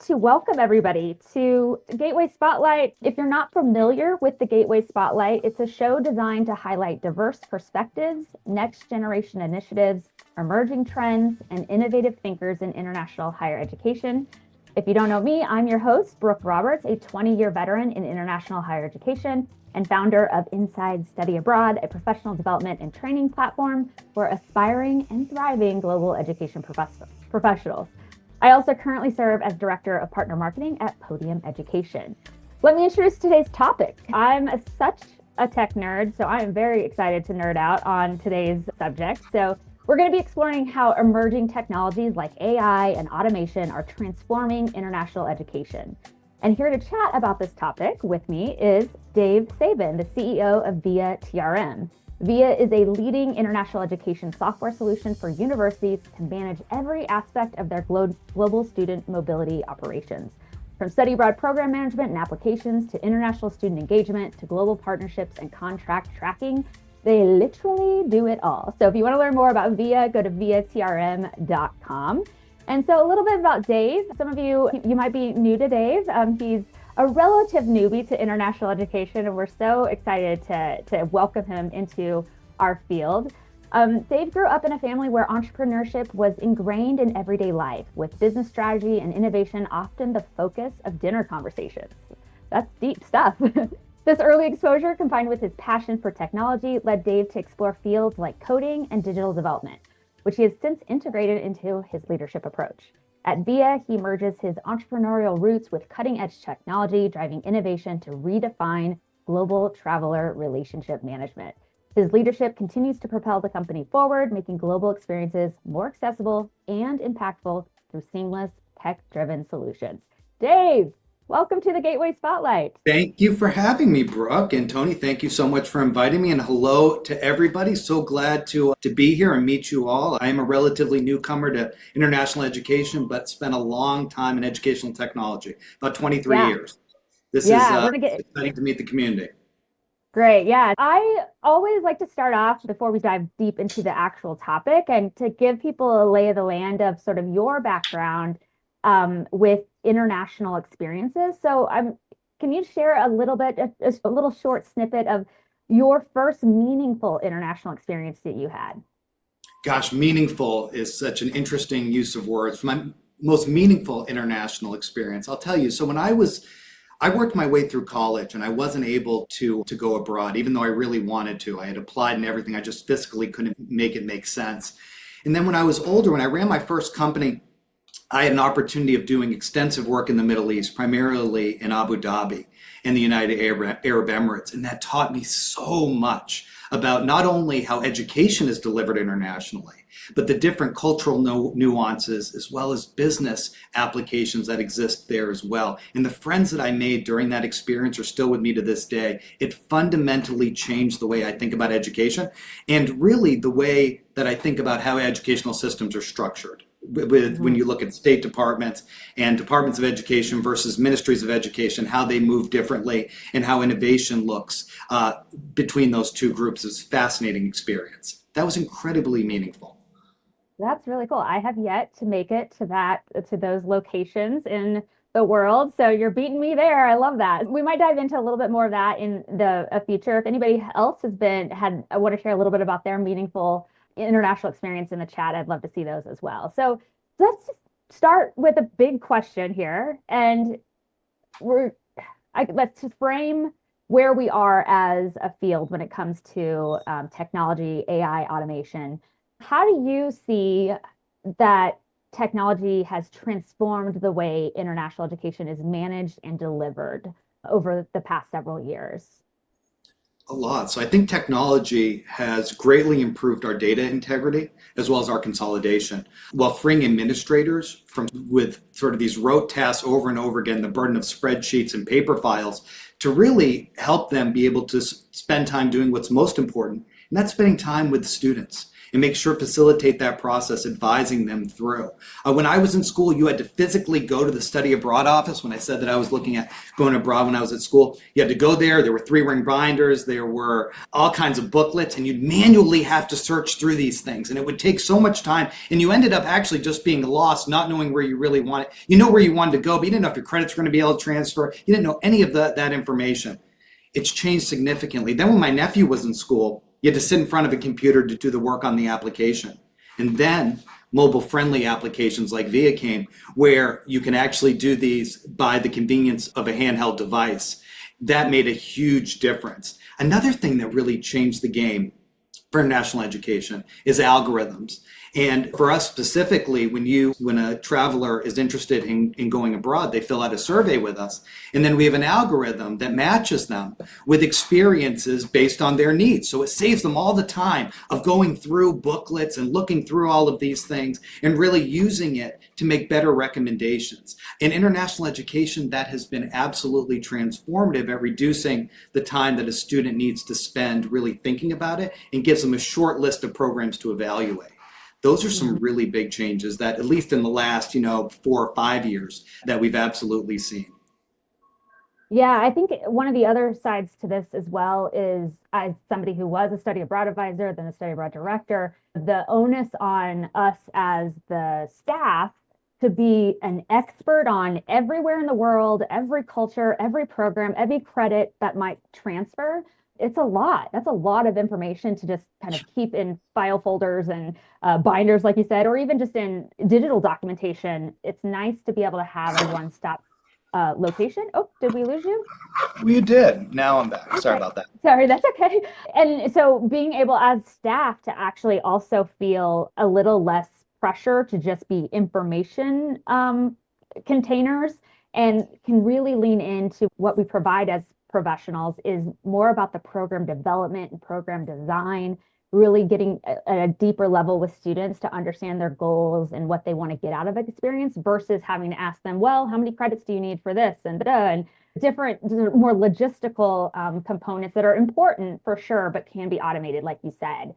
to welcome everybody to Gateway Spotlight. If you're not familiar with the Gateway Spotlight, it's a show designed to highlight diverse perspectives, next generation initiatives, emerging trends, and innovative thinkers in international higher education. If you don't know me, I'm your host, Brooke Roberts, a 20-year veteran in international higher education and founder of Inside Study Abroad, a professional development and training platform for aspiring and thriving global education professionals. I also currently serve as Director of Partner Marketing at Podium Education. Let me introduce today's topic. I'm such a tech nerd, so I am very excited to nerd out on today's subject. So we're going to be exploring how emerging technologies like AI and automation are transforming international education. And here to chat about this topic with me is Dave Saben, the CEO of Via-TRM. Via is a leading international education software solution for universities to manage every aspect of their global student mobility operations. From study abroad program management and applications to international student engagement to global partnerships and contract tracking, they literally do it all. So if you want to learn more about Via, go to viatrm.com. And so a little bit about Dave. Some of you might be new to Dave. He's a relative newbie to international education, and we're so excited to welcome him into our field. Dave grew up in a family where entrepreneurship was ingrained in everyday life, with business strategy and innovation often the focus of dinner conversations. That's deep stuff. This early exposure, combined with his passion for technology, led Dave to explore fields like coding and digital development, which he has since integrated into his leadership approach. At Via, he merges his entrepreneurial roots with cutting-edge technology, driving innovation to redefine global traveler relationship management. His leadership continues to propel the company forward, making global experiences more accessible and impactful through seamless, tech-driven solutions. Dave, welcome to the Gateway Spotlight. Thank you for having me, Brooke. And Tony, thank you so much for inviting me. And hello to everybody. So glad to be here and meet you all. I am a relatively newcomer to international education, but spent a long time in educational technology, about 23 years. This is exciting to meet the community. Great. Yeah. I always like to start off before we dive deep into the actual topic and to give people a lay of the land of sort of your background with international experiences. So can you share a little bit, a little short snippet of your first meaningful international experience that you had? Gosh, meaningful is such an interesting use of words. My most meaningful international experience, I'll tell you. So when I worked my way through college and I wasn't able to go abroad, even though I really wanted to. I had applied and everything. I just fiscally couldn't make it make sense. And then when I was older, when I ran my first company, I had an opportunity of doing extensive work in the Middle East, primarily in Abu Dhabi and the United Arab Emirates. And that taught me so much about not only how education is delivered internationally, but the different cultural nuances as well as business applications that exist there as well. And the friends that I made during that experience are still with me to this day. It fundamentally changed the way I think about education and really the way that I think about how educational systems are structured. When you look at state departments and departments of education versus ministries of education, how they move differently and how innovation looks between those two groups is a fascinating experience. That was incredibly meaningful. That's really cool. I have yet to make it to those locations in the world. So you're beating me there. I love that. We might dive into a little bit more of that in the future. If anybody else I want to share a little bit about their meaningful international experience in the chat, I'd love to see those as well. So let's just start with a big question here, and let's just frame where we are as a field when it comes to technology, AI, automation. How do you see that technology has transformed the way international education is managed and delivered over the past several years? A lot. So I think technology has greatly improved our data integrity as well as our consolidation, while freeing administrators with sort of these rote tasks over and over again, the burden of spreadsheets and paper files, to really help them be able to spend time doing what's most important, and that's spending time with students and make sure facilitate that process, advising them through. When I was in school, you had to physically go to the study abroad office. When I said that I was looking at going abroad when I was at school, you had to go there. There were 3-ring binders. There were all kinds of booklets, and you'd manually have to search through these things. And it would take so much time. And you ended up actually just being lost, not knowing where you really wanted. You know where you wanted to go, but you didn't know if your credits were going to be able to transfer. You didn't know any of that information. It's changed significantly. Then when my nephew was in school, you had to sit in front of a computer to do the work on the application. And then mobile-friendly applications like Via came, where you can actually do these by the convenience of a handheld device. That made a huge difference. Another thing that really changed the game for national education is algorithms. And for us specifically, when a traveler is interested in going abroad, they fill out a survey with us. And then we have an algorithm that matches them with experiences based on their needs. So it saves them all the time of going through booklets and looking through all of these things and really using it to make better recommendations. In international education, that has been absolutely transformative at reducing the time that a student needs to spend really thinking about it, and gives them a short list of programs to evaluate. Those are some really big changes that, at least in the last, 4 or 5 years, that we've absolutely seen. Yeah, I think one of the other sides to this as well is, as somebody who was a study abroad advisor, then a study abroad director, the onus on us as the staff to be an expert on everywhere in the world, every culture, every program, every credit that might transfer. It's a lot. That's a lot of information to just kind of keep in file folders and binders, like you said, or even just in digital documentation. It's nice to be able to have a one-stop location. Oh, did we lose you? We did. Now I'm back. Okay. Sorry about that. Sorry, that's okay. And so being able as staff to actually also feel a little less pressure to just be information containers, and can really lean into what we provide as professionals is more about the program development and program design, really getting at a deeper level with students to understand their goals and what they want to get out of an experience, versus having to ask them, well, how many credits do you need for this, and different, more logistical components that are important for sure, but can be automated, like you said,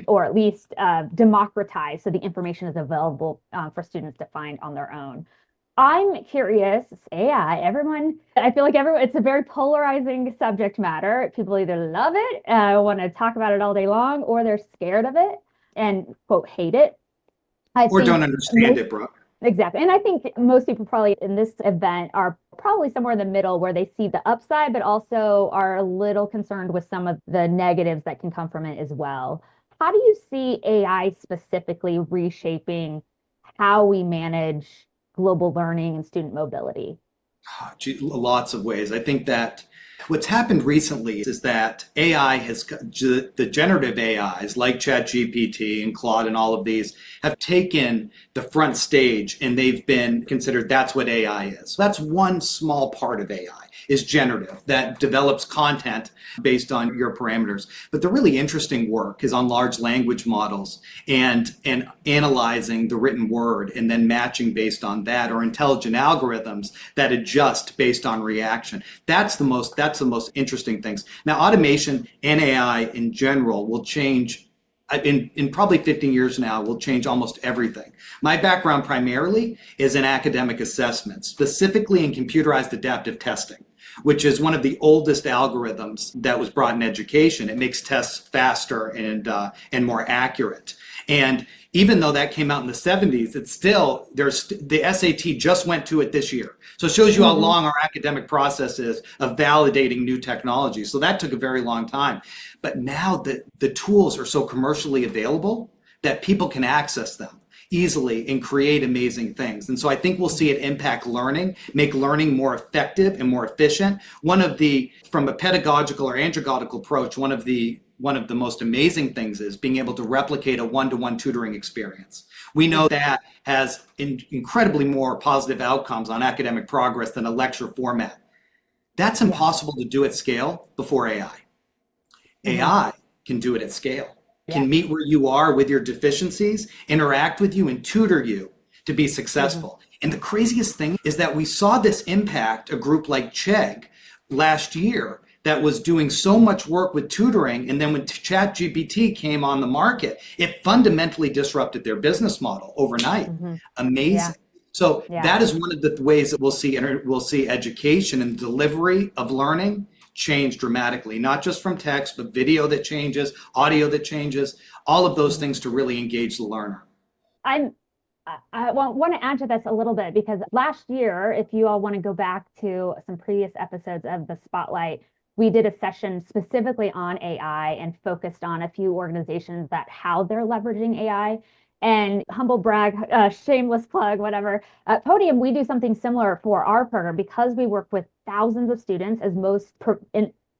or at least democratized so the information is available for students to find on their own. I'm curious, AI, I feel like it's a very polarizing subject matter. People either love it, want to talk about it all day long, or they're scared of it and, quote, hate it. Or don't understand it, Brooke. Exactly. And I think most people probably in this event are probably somewhere in the middle, where they see the upside, but also are a little concerned with some of the negatives that can come from it as well. How do you see AI specifically reshaping how we manage global learning and student mobility? Lots of ways. I think that what's happened recently is that AI the generative AIs like ChatGPT and Claude and all of these have taken the front stage, and they've been considered, that's what AI is. That's one small part of AI, is generative, that develops content based on your parameters. But the really interesting work is on large language models and analyzing the written word and then matching based on that, or intelligent algorithms that adjust based on reaction. That's the most interesting things. Now, automation and AI in general will change. In probably 15 years now, will change almost everything. My background primarily is in academic assessment, specifically in computerized adaptive testing, which is one of the oldest algorithms that was brought in education. It makes tests faster and more accurate. And even though that came out in the 70s, it's still, the SAT just went to it this year. So it shows you how long our academic process is of validating new technology. So that took a very long time. But now the tools are so commercially available that people can access them easily and create amazing things. And so I think we'll see it impact learning, make learning more effective and more efficient. From a pedagogical or andragogical approach, one of the most amazing things is being able to replicate a one-to-one tutoring experience. We know that has incredibly more positive outcomes on academic progress than a lecture format. That's impossible to do at scale before AI. AI can do it at scale, can meet where you are with your deficiencies, interact with you, and tutor you to be successful. And the craziest thing is that we saw this impact a group like Chegg last year that was doing so much work with tutoring. And then when ChatGPT came on the market, it fundamentally disrupted their business model overnight. Hmm. Yeah. Amazing. So Yeah. that is one of the ways that we'll see education and delivery of learning change dramatically, not just from text, but video that changes, audio that changes, all of those Mhm. things to really engage the learner. I'm I want to add to this a little bit because last year, if you all want to go back to some previous episodes of the Spotlight, we did a session specifically on AI and focused on a few organizations that how they're leveraging AI. And humble brag, shameless plug, whatever. At Podium, we do something similar for our program because we work with thousands of students, as most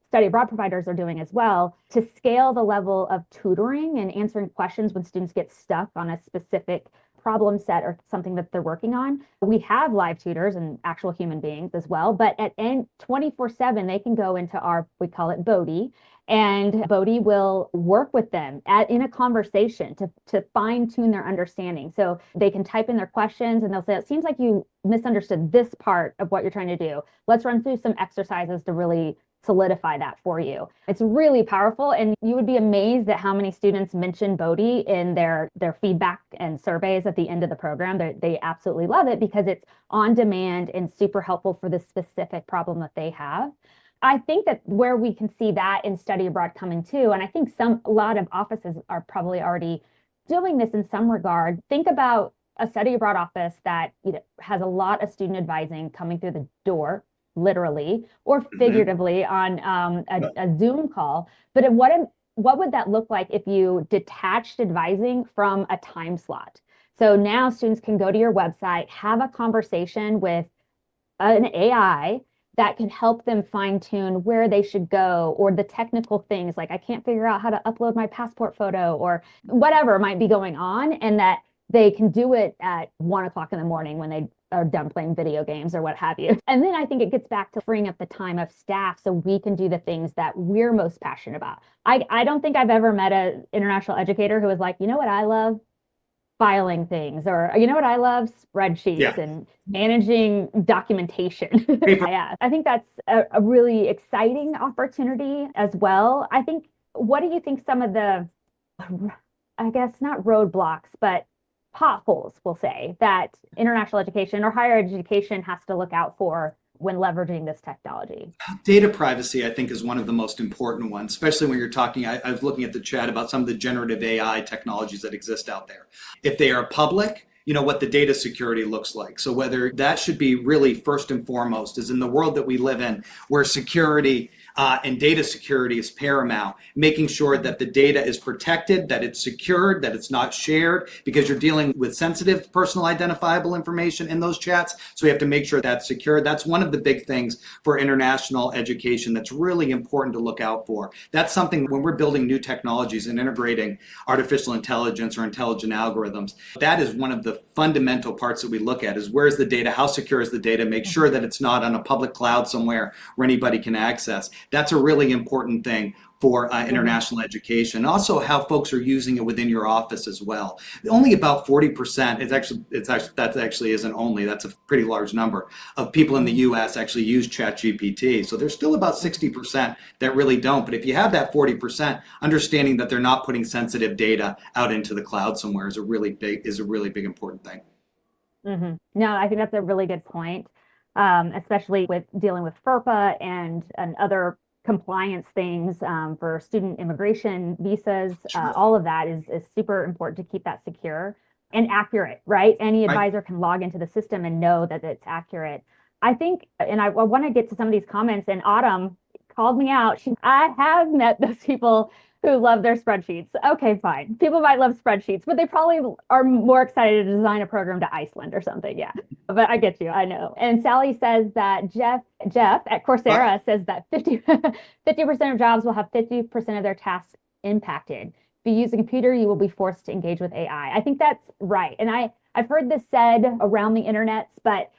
study abroad providers are doing as well, to scale the level of tutoring and answering questions when students get stuck on a specific problem set or something that they're working on. We have live tutors and actual human beings as well, but at 24/7, they can go into our, we call it Bodhi, and Bodhi will work with them in a conversation to fine tune their understanding. So they can type in their questions and they'll say, it seems like you misunderstood this part of what you're trying to do. Let's run through some exercises to really solidify that for you. It's really powerful, and you would be amazed at how many students mention Bodhi in their feedback and surveys at the end of the program. They absolutely love it because it's on demand and super helpful for the specific problem that they have. I think that where we can see that in study abroad coming too, and I think a lot of offices are probably already doing this in some regard. Think about a study abroad office that has a lot of student advising coming through the door, literally or Mhm. figuratively on a Zoom call. But what would that look like if you detached advising from a time slot? So now students can go to your website, have a conversation with an AI that can help them fine tune where they should go or the technical things like I can't figure out how to upload my passport photo or whatever might be going on, and that they can do it at 1 o'clock in the morning when they are done playing video games or what have you. And then I think it gets back to freeing up the time of staff so we can do the things that we're most passionate about. I don't think I've ever met an international educator who was like, you know what I love? Filing things, or you know what I love? Spreadsheets Yeah. and managing documentation. Paper. Yeah, I think that's a really exciting opportunity as well. I think, what do you think some of the, I guess not roadblocks, but potholes, we'll say, that international education or higher education has to look out for when leveraging this technology? Data privacy, I think, is one of the most important ones, especially when you're talking. I was looking at the chat about some of the generative AI technologies that exist out there. If they are public, what the data security looks like. So whether that should be really first and foremost is in the world that we live in, where security and data security is paramount, making sure that the data is protected, that it's secured, that it's not shared, because you're dealing with sensitive personal identifiable information in those chats. So we have to make sure that's secure. That's one of the big things for international education that's really important to look out for. That's something when we're building new technologies and integrating artificial intelligence or intelligent algorithms, that is one of the fundamental parts that we look at is where's the data, how secure is the data, make sure that it's not on a public cloud somewhere where anybody can access. That's a really important thing for international education. Also, how folks are using it within your office as well. Only about 40%. That actually isn't only. That's a pretty large number of people in the U.S. actually use ChatGPT. So there's still about 60% that really don't. But if you have that 40%, understanding that they're not putting sensitive data out into the cloud somewhere is a really big important thing. Mm-hmm. No, I think that's a really good point, especially with dealing with FERPA and other compliance things for student immigration visas. Sure. All of that is super important to keep that secure and accurate, right? Any Right. advisor can log into the system and know that it's accurate. I think, and I want to get to some of these comments, and Autumn called me out. I have met those people who love their spreadsheets. Okay, fine. People might love spreadsheets, but they probably are more excited to design a program to Iceland or something. Yeah. But I get you. I know. And Sally says that Jeff at But Coursera says that 50% of jobs will have 50% of their tasks impacted. If you use a computer, you will be forced to engage with AI. I think that's right. And I've heard this said around the internet, but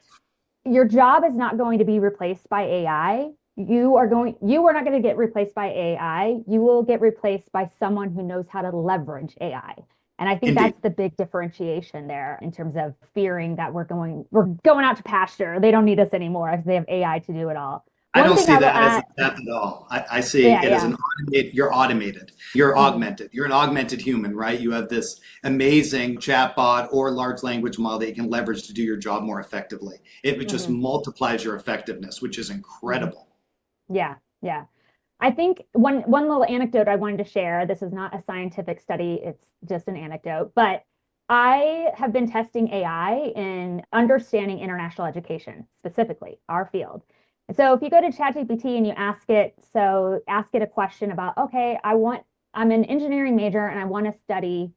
your job is not going to be replaced by AI. You are not going to get replaced by AI. You will get replaced by someone who knows how to leverage AI. And I think indeed. that's the big differentiation there in terms of fearing that we're going out to pasture. They don't need us anymore because they have AI to do it all. I One don't thing see I will that as a add, threat at all. I see yeah, it as yeah. an you're automated, you're Mhm. augmented, you're an augmented human, right? You have this amazing chatbot or large language model that you can leverage to do your job more effectively. It just Mhm. multiplies your effectiveness, which is Mhm. incredible. Yeah, yeah. I think one little anecdote I wanted to share, this is not a scientific study, it's just an anecdote, but I have been testing AI in understanding international education, specifically our field. And so if you go to ChatGPT and you ask it a question about, okay, I'm an engineering major and I want to study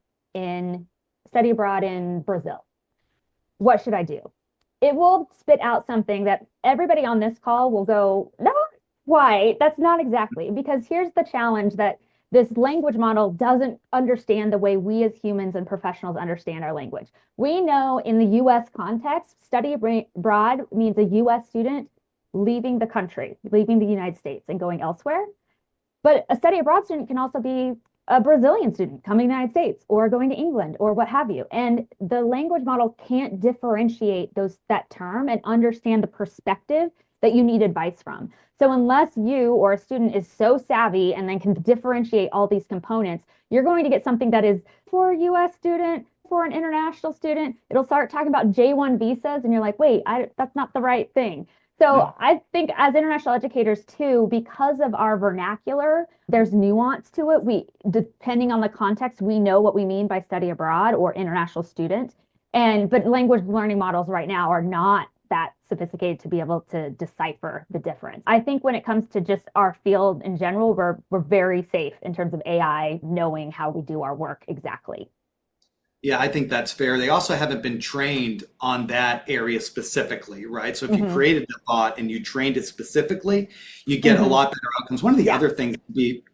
abroad in Brazil. What should I do? It will spit out something that everybody on this call will go, no, why? That's not exactly. Because here's the challenge that this language model doesn't understand the way we as humans and professionals understand our language. We know in the US context, study abroad means a US student leaving the country, leaving the United States and going elsewhere. But a study abroad student can also be a Brazilian student coming to the United States or going to England or what have you. And the language model can't differentiate that term and understand the perspective that you need advice from. So unless you or a student is so savvy and then can differentiate all these components, you're going to get something that is for a US student, for an international student. It'll start talking about J1 visas and you're like, wait, that's not the right thing. So I think as international educators too, because of our vernacular, there's nuance to it. Depending on the context, we know what we mean by study abroad or international student. But language learning models right now are not that sophisticated to be able to decipher the difference. I think when it comes to just our field in general, we're very safe in terms of AI knowing how we do our work exactly. Yeah, I think that's fair. They also haven't been trained on that area specifically, right? So if you Hmm. created the bot and you trained it specifically, you get a Hmm. lot better outcomes. One of the Yeah. other things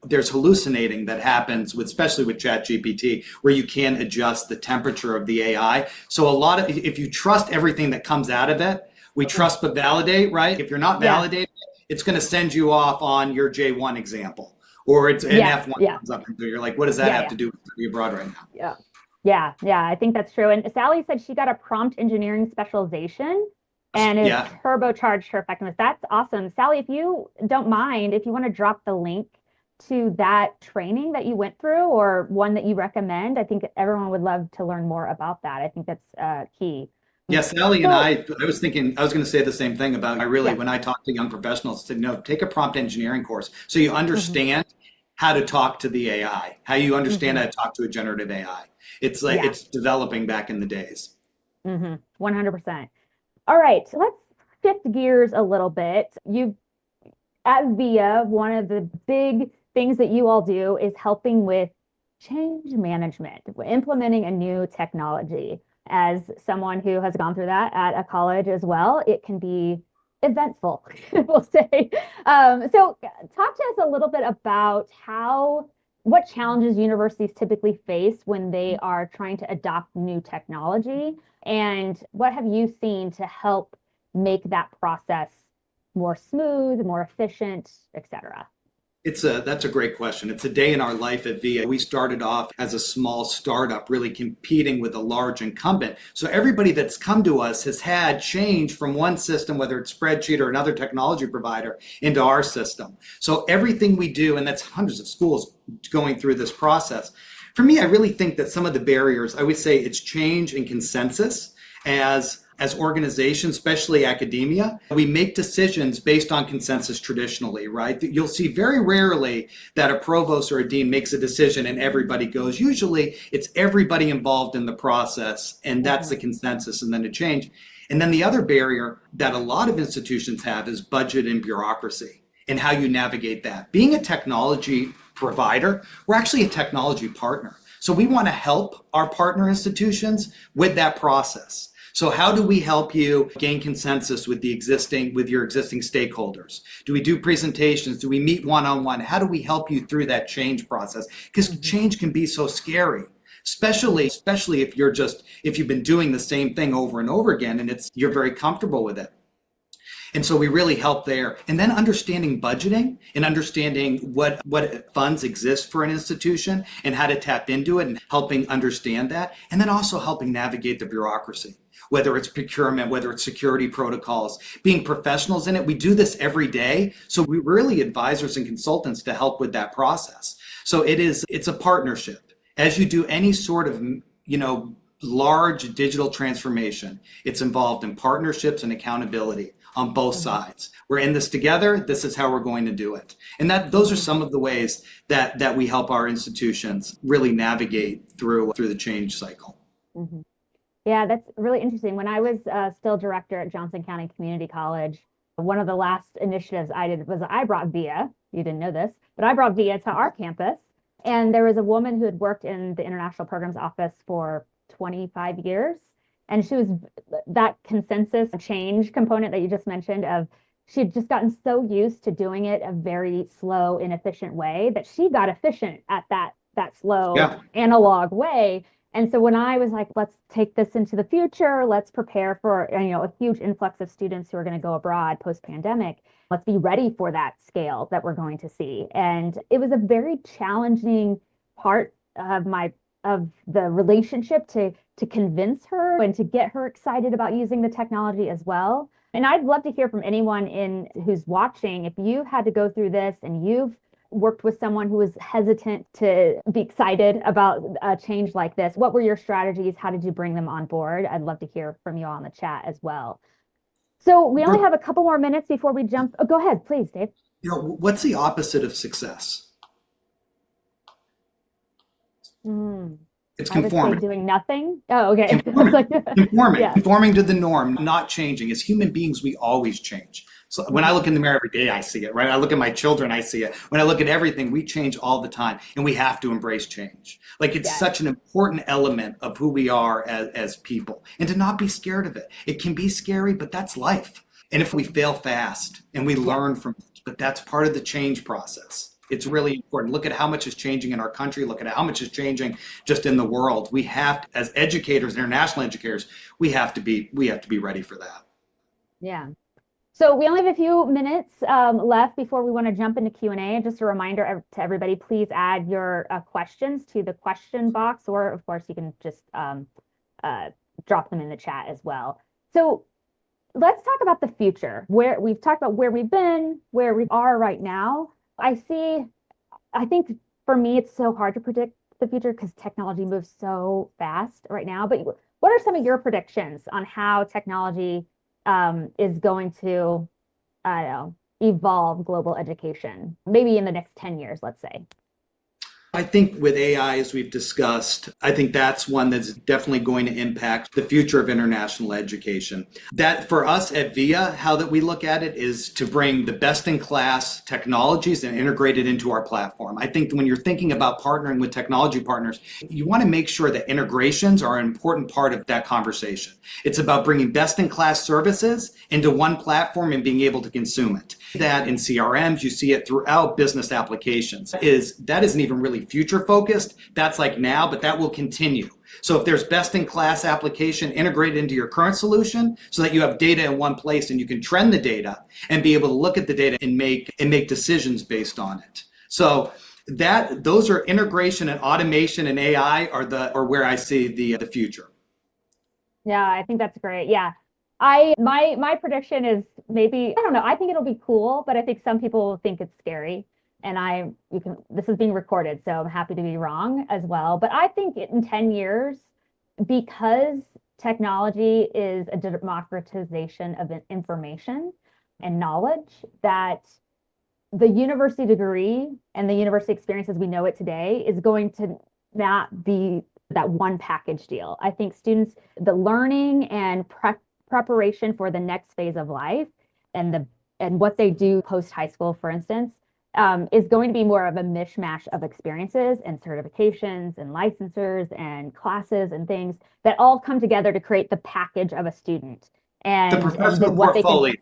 there's hallucinating that happens with, especially with ChatGPT, where you can adjust the temperature of the AI. So if you trust everything that comes out of it, we trust but validate, right? If you're not Yeah. validated, it's going to send you off on your J1 example, or it's an Yes. F1 Yeah. comes up and you're like, what does that Yeah. have Yeah. to do with study abroad right now? Yeah. Yeah, yeah, I think that's true. And Sally said she got a prompt engineering specialization and it Yeah. turbocharged her effectiveness. That's awesome. Sally, if you don't mind, if you want to drop the link to that training that you went through or one that you recommend, I think everyone would love to learn more about that. I think that's key. Yes, Ellie and So, I was thinking, I was going to say the same thing about, yeah. when I talk to young professionals, to no, take a prompt engineering course so you Hmm. understand how to talk to the AI, how you understand Hmm. how to talk to a generative AI. It's like Yeah. it's developing back in the days. 100%. All right, let's shift gears a little bit. At Via, one of the big things that you all do is helping with change management, implementing a new technology. As someone who has gone through that at a college as well, it can be eventful, we'll say. So, talk to us a little bit about what challenges universities typically face when they are trying to adopt new technology, and what have you seen to help make that process more smooth, more efficient, etc. That's a great question. It's a day in our life at VIA. We started off as a small startup, really competing with a large incumbent. So everybody that's come to us has had change from one system, whether it's spreadsheet or another technology provider, into our system. So everything we do, and that's hundreds of schools going through this process. For me, I really think that some of the barriers, I would say it's change and consensus as organizations, especially academia, we make decisions based on consensus traditionally, right? You'll see very rarely that a provost or a dean makes a decision and everybody goes. Usually it's everybody involved in the process, and that's the Mm-hmm. consensus, and then a change. And then the other barrier that a lot of institutions have is budget and bureaucracy and how you navigate that. Being a technology provider, we're actually a technology partner. So we want to help our partner institutions with that process. So how do we help you gain consensus with your existing stakeholders? Do we do presentations? Do we meet one-on-one? How do we help you through that change process? Because Mm-hmm. change can be so scary, especially if you've been doing the same thing over and over again and you're very comfortable with it. And so we really help there. And then understanding budgeting and understanding what funds exist for an institution and how to tap into it and helping understand that. And then also helping navigate the bureaucracy, whether it's procurement, whether it's security protocols, being professionals in it. We do this every day. So we really advisors and consultants to help with that process. So it's a partnership. As you do any sort of, large digital transformation, it's involved in partnerships and accountability on both sides. We're in this together. This is how we're going to do it. And those are some of the ways that we help our institutions really navigate through the change cycle. Mm-hmm. Yeah, that's really interesting. When I was still director at Johnson County Community College, one of the last initiatives I did was I brought Via. You didn't know this, but I brought Via to our campus. And there was a woman who had worked in the International Programs Office for 25 years. And she was that consensus change component that you just mentioned of she had just gotten so used to doing it a very slow, inefficient way that she got efficient at that slow analog way. And so when I was like, let's take this into the future, let's prepare for a huge influx of students who are going to go abroad post-pandemic. Let's be ready for that scale that we're going to see. And it was a very challenging part of the relationship to convince her and to get her excited about using the technology as well. And I'd love to hear from anyone who's watching, if you had to go through this and you've worked with someone who was hesitant to be excited about a change like this, what were your strategies? How did you bring them on board? I'd love to hear from you all in the chat as well. So we only have a couple more minutes before we jump. Oh, go ahead, please, Dave. What's the opposite of success? It's conforming. Doing nothing. Oh, okay. Conforming to the norm, not changing. As human beings, we always change. So when I look in the mirror every day, I see it, right? I look at my children, I see it. When I look at everything, we change all the time, and we have to embrace change. Like it's such an important element of who we are as people, and to not be scared of it. It can be scary, but that's life. And if we fail fast and we learn from it, but that's part of the change process. It's really important. Look at how much is changing in our country. Look at how much is changing just in the world. We have to, as educators, international educators, we have to be ready for that. Yeah. So we only have a few minutes left before we want to jump into Q&A. And just a reminder to everybody, please add your questions to the question box, or of course you can just drop them in the chat as well. So let's talk about the future. Where we've talked about where we've been, where we are right now. I think for me, it's so hard to predict the future because technology moves so fast right now. But what are some of your predictions on how technology is going to, evolve global education, maybe in the next 10 years, let's say? I think with AI, as we've discussed, I think that's one that's definitely going to impact the future of international education. That for us at VIA, how that we look at it is to bring the best in class technologies and integrate it into our platform. I think when you're thinking about partnering with technology partners, you want to make sure that integrations are an important part of that conversation. It's about bringing best in class services into one platform and being able to consume it. That in CRMs, you see it throughout business applications. That isn't even really future focused. That's like now, but that will continue. So if there's best in class application integrated into your current solution so that you have data in one place and you can trend the data and be able to look at the data and make decisions based on it. So those are integration and automation and AI are where I see the future. Yeah, I think that's great. Yeah. My prediction is maybe, I don't know, I think it'll be cool, but I think some people will think it's scary. And this is being recorded, so I'm happy to be wrong as well. But I think in 10 years, because technology is a democratization of information and knowledge, that the university degree and the university experience as we know it today is going to not be that one package deal. I think students, the learning and preparation for the next phase of life and what they do post high school, for instance, is going to be more of a mishmash of experiences and certifications and licensures and classes and things that all come together to create the package of a student. And the professional portfolio.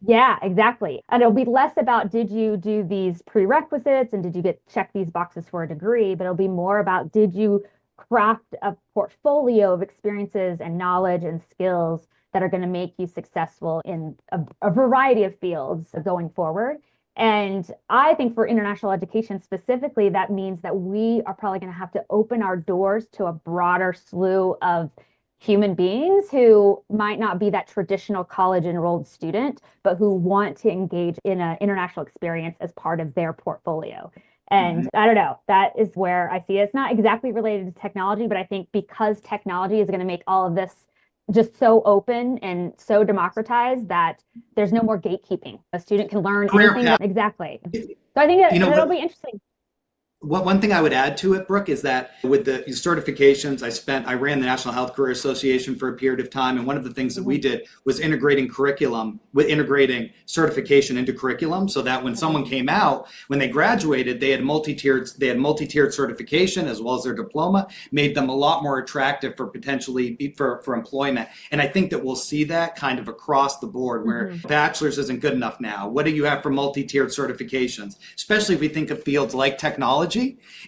Yeah, exactly. And it'll be less about, did you do these prerequisites and did you check these boxes for a degree, but it'll be more about, did you craft a portfolio of experiences and knowledge and skills that are going to make you successful in a variety of fields going forward. And I think for international education specifically, that means that we are probably going to have to open our doors to a broader slew of human beings who might not be that traditional college enrolled student, but who want to engage in an international experience as part of their portfolio. And I don't know, that is where I see it. It's not exactly related to technology, but I think because technology is going to make all of this just so open and so democratized that there's no more gatekeeping. A student can learn anything. Exactly. So I think it'll be interesting. One thing I would add to it, Brooke, is that with the certifications, I ran the National Health Career Association for a period of time. And one of the things that we did was integrating certification into curriculum so that when someone came out, when they graduated, they had multi-tiered certification as well as their diploma, made them a lot more attractive for for employment. And I think that we'll see that kind of across the board where bachelor's isn't good enough now. What do you have for multi-tiered certifications? Especially if we think of fields like technology.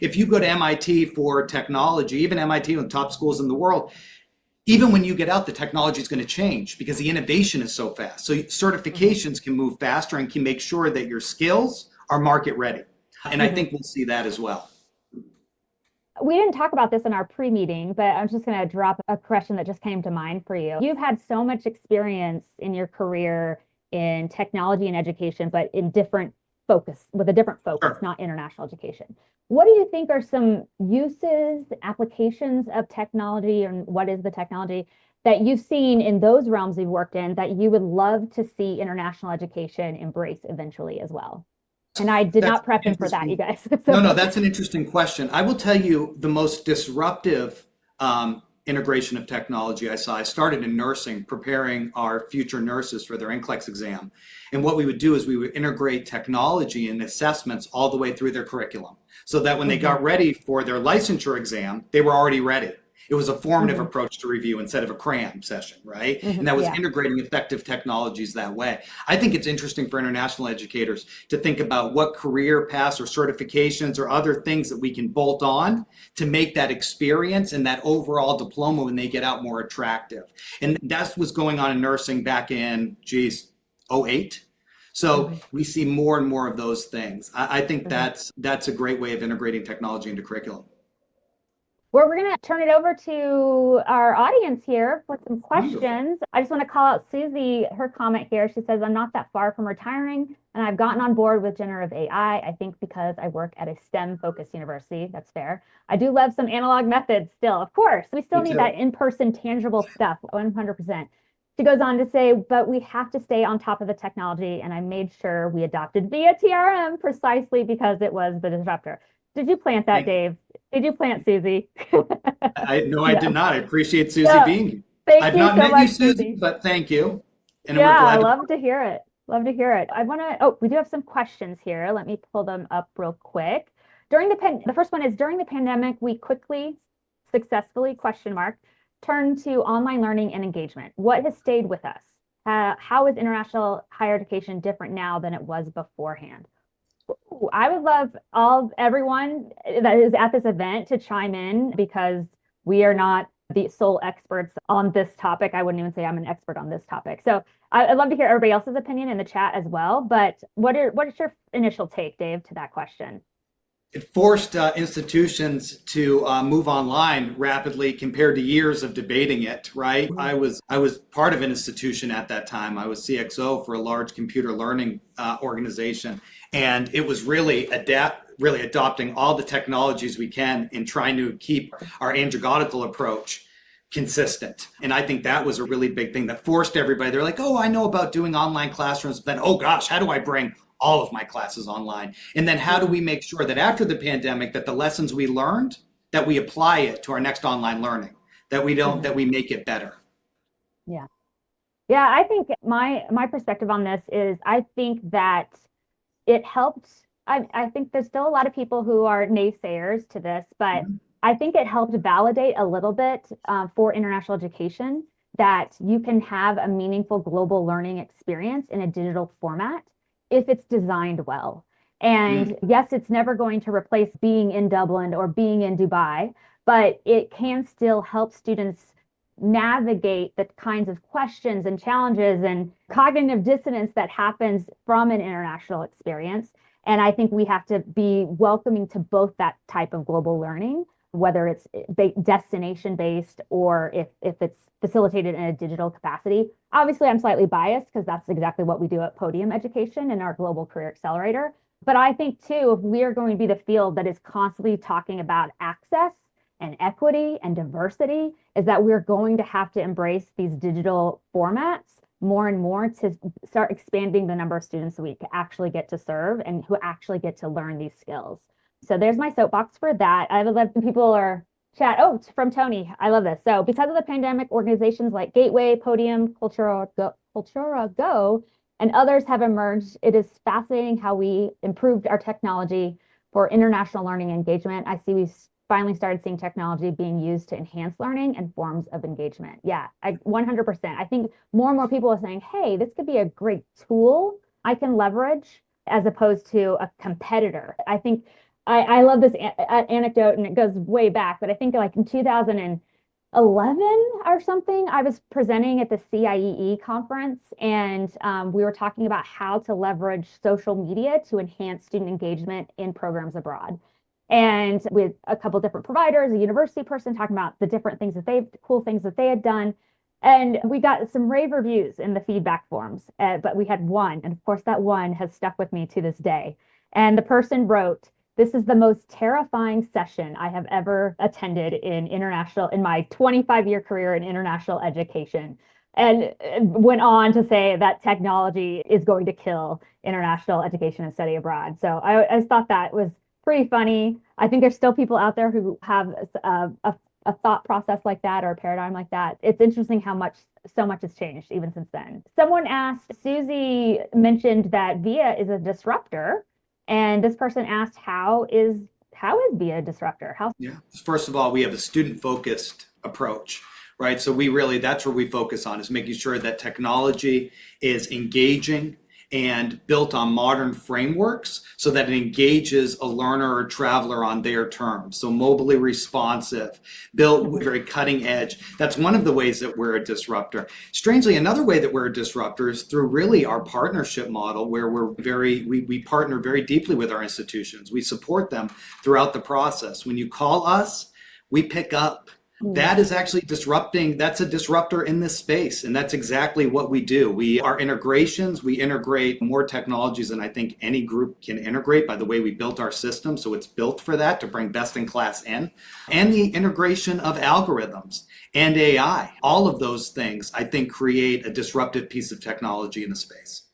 If you go to MIT for technology, even MIT, one of the top schools in the world, even when you get out, the technology is going to change because the innovation is so fast. So certifications can move faster and can make sure that your skills are market ready. And I think we'll see that as well. We didn't talk about this in our pre-meeting, but I'm just going to drop a question that just came to mind for you. You've had so much experience in your career in technology and education, but in with a different focus, not international education. What do you think are some uses, applications of technology, and what is the technology that you've seen in those realms you've worked in that you would love to see international education embrace eventually as well? And I did not prep him for that, you guys. No, that's an interesting question. I will tell you the most disruptive integration of technology I saw. I started in nursing, preparing our future nurses for their NCLEX exam. And what we would do is we would integrate technology and assessments all the way through their curriculum so that when they got ready for their licensure exam, they were already ready. It was a formative approach to review instead of a cram session, right? And that was integrating effective technologies that way. I think it's interesting for international educators to think about what career paths or certifications or other things that we can bolt on to make that experience and that overall diploma when they get out more attractive. And that's what's going on in nursing back in, 2008. So we see more and more of those things. I think that's a great way of integrating technology into curriculum. Well, we're going to turn it over to our audience here for some questions. Wonderful. I just want to call out Susie, her comment here. She says, I'm not that far from retiring, and I've gotten on board with generative AI. I think because I work at a STEM-focused university. That's fair. I do love some analog methods still. Of course, we still need that in-person tangible stuff, 100%. She goes on to say, but we have to stay on top of the technology, and I made sure we adopted Via-TRM precisely because it was the disruptor. Did you plant that, Dave? Did you plant Susie? I did not. I appreciate Susie being here. I've not met you, Susie, but thank you. And I love to hear it. Love to hear it. We do have some questions here. Let me pull them up real quick. The first one is, during the pandemic, we successfully, turned to online learning and engagement. What has stayed with us? How is international higher education different now than it was beforehand? Ooh, I would love everyone that is at this event to chime in because we are not the sole experts on this topic. I wouldn't even say I'm an expert on this topic. So I'd love to hear everybody else's opinion in the chat as well. But what is your initial take, Dave, to that question? It forced institutions to move online rapidly compared to years of debating it, right? I was part of an institution at that time. I was CXO for a large computer learning organization. And it was really adopting all the technologies we can and trying to keep our andragogical approach consistent. And I think that was a really big thing that forced everybody. They're like, oh, I know about doing online classrooms. But then, oh gosh, how do I bring all of my classes online? And then how do we make sure that after the pandemic, that the lessons we learned, that we apply it to our next online learning, that we make it better? Yeah. Yeah, I think my perspective on this is I think that it helped. I think there's still a lot of people who are naysayers to this, but I think it helped validate a little bit for international education that you can have a meaningful global learning experience in a digital format if it's designed well. And yes, it's never going to replace being in Dublin or being in Dubai, but it can still help students navigate the kinds of questions and challenges and cognitive dissonance that happens from an international experience. And I think we have to be welcoming to both that type of global learning, whether it's destination based or if it's facilitated in a digital capacity. Obviously, I'm slightly biased because that's exactly what we do at Podium Education in our Global Career Accelerator. But I think too, if we are going to be the field that is constantly talking about access and equity and diversity, is that we're going to have to embrace these digital formats more and more to start expanding the number of students we actually get to serve and who actually get to learn these skills. So there's my soapbox for that. I would love people are chat. Oh, from Tony. I love this. So because of the pandemic, organizations like Gateway, Podium, Cultura Go, and others have emerged. It is fascinating how we improved our technology for international learning engagement. I see we've finally started seeing technology being used to enhance learning and forms of engagement. Yeah, 100%. I think more and more people are saying, hey, this could be a great tool I can leverage as opposed to a competitor. I think I love this anecdote, and it goes way back, but I think like in 2011 or something, I was presenting at the CIEE conference, and we were talking about how to leverage social media to enhance student engagement in programs abroad. And with a couple different providers, a university person talking about the different things that cool things that they had done. And we got some rave reviews in the feedback forms, but we had one, and of course that one has stuck with me to this day. And the person wrote, "This is the most terrifying session I have ever attended in my 25-year career in international education." And went on to say that technology is going to kill international education and study abroad. So I thought that was pretty funny. I think there's still people out there who have a thought process like that or a paradigm like that. It's interesting how so much has changed even since then. Someone asked, Susie mentioned that Via is a disruptor. And this person asked, how is Via a disruptor? Yeah. First of all, we have a student-focused approach, right? So that's where we focus on, is making sure that technology is engaging and built on modern frameworks so that it engages a learner or traveler on their terms. So mobilely responsive, built very cutting edge. That's one of the ways that we're a disruptor. Strangely, another way that we're a disruptor is through really our partnership model, where we partner very deeply with our institutions. We support them throughout the process. When you call us, we pick up. That is actually disrupting. That's a disruptor in this space. And that's exactly what we do. We integrate more technologies than I think any group can integrate by the way we built our system. So it's built for that, to bring best in class in. And the integration of algorithms and AI. All of those things, I think, create a disruptive piece of technology in the space.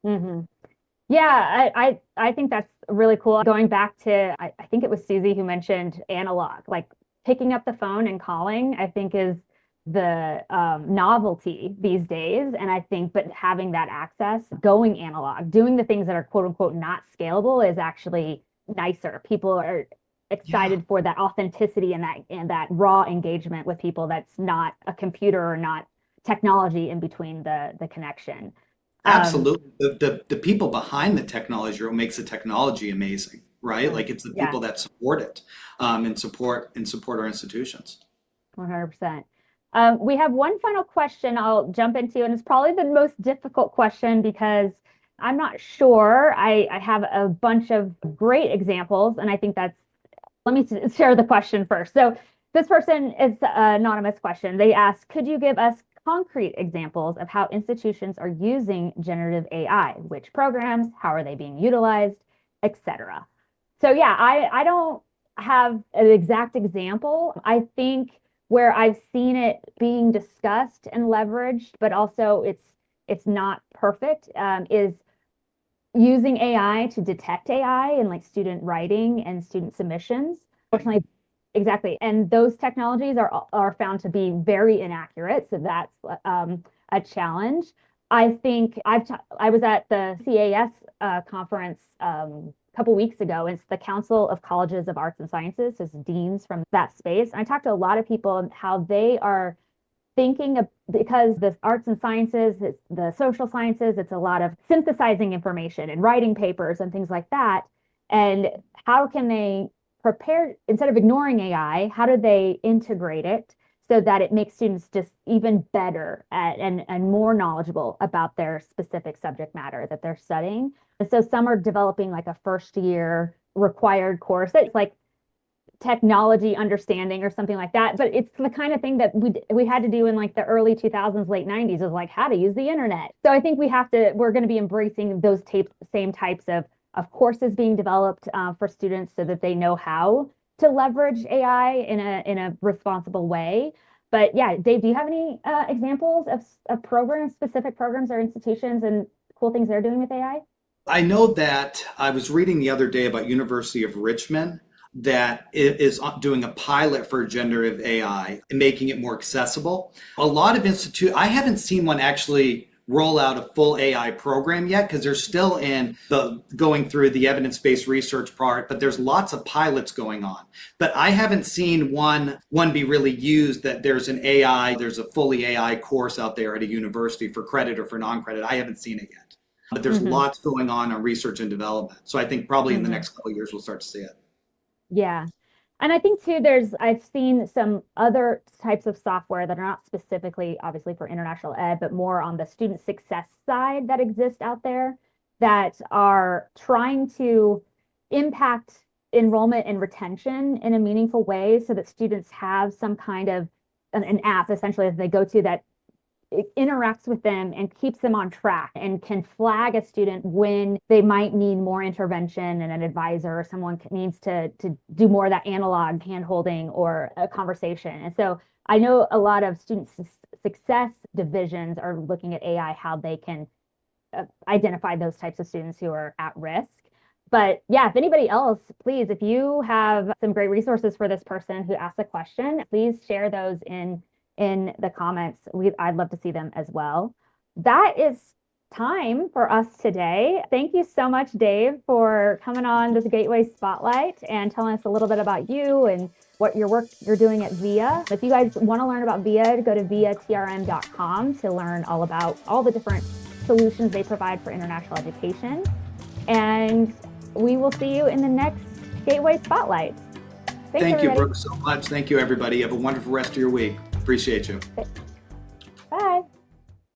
Mm-hmm. Yeah, I think that's really cool. Going back to, I think it was Susie who mentioned analog, like picking up the phone and calling, I think is the novelty these days. And I think, but having that access, going analog, doing the things that are quote unquote not scalable is actually nicer. People are excited for that authenticity and that raw engagement with people that's not a computer or not technology in between the connection. Absolutely. The people behind the technology are what makes the technology amazing, right? Like it's the people that support it and support our institutions. 100%. We have one final question I'll jump into, and it's probably the most difficult question because I'm not sure. I have a bunch of great examples, and I think let me share the question first. So this person is an anonymous question. They ask, could you give us concrete examples of how institutions are using generative AI? Which programs? How are they being utilized? Etc. So yeah, I don't have an exact example. I think where I've seen it being discussed and leveraged, but also it's not perfect, is using AI to detect AI in like student writing and student submissions. Fortunately, exactly. And those technologies are found to be very inaccurate. So that's a challenge. I think I was at the CAS conference a couple weeks ago. It's the Council of Colleges of Arts and Sciences, it's deans from that space. And I talked to a lot of people and how they are thinking of, because the arts and sciences, the social sciences, it's a lot of synthesizing information and writing papers and things like that. And how can they prepare, instead of ignoring AI, how do they integrate it so that it makes students just even better at and more knowledgeable about their specific subject matter that they're studying. And so some are developing like a first year required course that's like technology understanding or something like that. But it's the kind of thing that we had to do in like the early 2000s, late 90s, was like how to use the internet. So I think we're going to be embracing those same types of courses being developed for students so that they know how to leverage AI in a responsible way. But yeah, Dave, do you have any examples of programs, specific programs or institutions and cool things they're doing with AI? I know that I was reading the other day about University of Richmond that is doing a pilot for generative AI and making it more accessible. A lot of I haven't seen one actually roll out a full AI program yet because they're still in the going through the evidence-based research part, but there's lots of pilots going on. But I haven't seen one be really used that there's a fully AI course out there at a university for credit or for non-credit. I haven't seen it yet. But there's lots going on research and development. So I think probably in the next couple of years we'll start to see it. Yeah. And I think too, I've seen some other types of software that are not specifically, obviously, for international ed, but more on the student success side that exist out there that are trying to impact enrollment and retention in a meaningful way so that students have some kind of an app essentially that they go to that it interacts with them and keeps them on track and can flag a student when they might need more intervention and an advisor or someone needs to do more of that analog hand-holding or a conversation. And so I know a lot of student success divisions are looking at AI, how they can identify those types of students who are at risk. But yeah, if anybody else, please, if you have some great resources for this person who asked a question, please share those in the comments. I'd love to see them as well. That is time for us today. Thank you so much, Dave, for coming on this Gateway Spotlight and telling us a little bit about you and what your work you're doing at Via. If you guys want to learn about Via, go to Via-TRM.com to learn all about all the different solutions they provide for international education. And we will see you in the next Gateway Spotlight. Thank you, Brooke, so much. Thank you, everybody. Have a wonderful rest of your week. Appreciate you.